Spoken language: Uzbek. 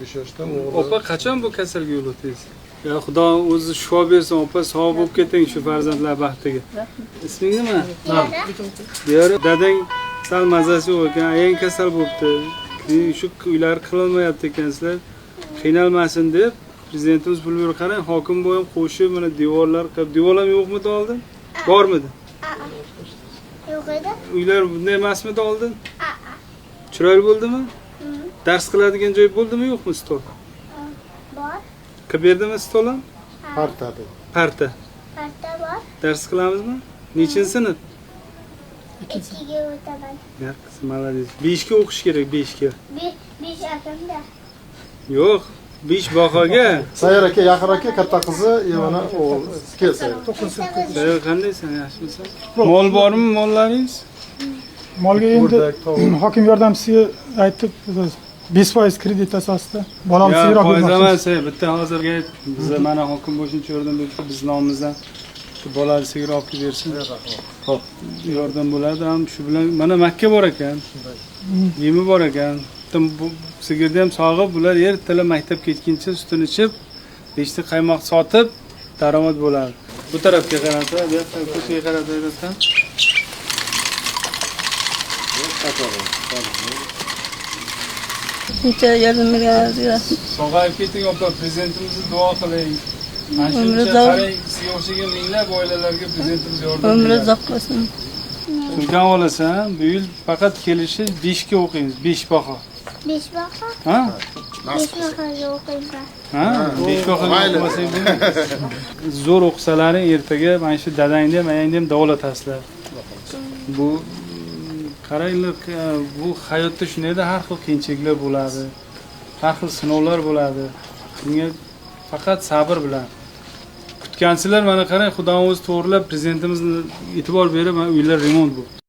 15 yoshda o'g'li. Opa qachon bu kasalga yo'liqdingiz? Ya Xudo o'zi shifo bersin, opa sog' bo'lib keting shu farzandlar baxtiga. Isming nima? Diyora dadang sal mazasi yo'q ekan, ayang kasal bo'libdi. Shu uylar qilolmayapti ekansizlar. Qiynalmasin deb prezidentimiz pul berib qarang, hokim bo'yim qo'shib mana devorlar qilib, devorlar yo'qmidi oldin? Bormidi? Yo'q edi. Uylar bunday emasmidi oldin? Chiroyli bo'ldimi? Dars qiladigan joy bo'ldimi, yo'qmi stol? Bor. Qilib berdimi stol ham? Partada. Parta. Parta bor. Dars qilamizmi? Nechinchi sinf? 2ga o'taman. Yaxshi, malades. 5 ga o'qish kerak, 5 ga. 5 akamda. Yo'q, 5 bahoga. Sayyor aka, Yaqin aka katta qizi, Ivana o'g'li. Kel Sayyor. Sayyor qandaysan, yaxshimisan? Mol bormi, mollaringiz? Molga endi hokim yordamchisiga aytib 5% kredit asosida bolani seroq bermoqchimiz. Bitta hozirga biz mana hokim bo'shuncha yordam berdi, biz nomimizdan bolani sigir olib bersin. Xo'p, yordam bo'ladi ham shu bilan. Mana Makka bor ekan. Yemi bor ekan. Bu sigirni ham sog'ib, bular ertalab maktabga ketguncha sutini ichib, 5 ta qaymoq sotib, daromad bo'ladi. Bu tarafga qarasa, bu yoqqa ko'chaga qarasa ham Necha yardım berganingizga sog'ayib keting opa, prezidentimizni duo qiling. Mana shuncha qarang, sizga o'xshagan minglab oilalarga prezidentimiz yordam beradi. umri uzoq bo'lsin. Turgan olasan, bu yil faqat kelishi 5 ga o'qiymiz, 5 baho. 5 baho. Ha? 5 bahoga o'qiyman. Ha? 5 bahoga o'qimasang bo'lmaydi. Zo'r o'qisalaring ertaga mana shu dadangni ham, ayangni ham davolatasizlar. Bu qaranglar, bu hayotda shundayda har xil qiyinchiliklar bo'ladi. Har xil sinovlar bo'ladi. Bunga faqat sabr bilan kutgansizlar, mana qarang, Xudomiz to'g'rilab prezidentimizni e'tibor berib, mana uylar remont bo'ldi.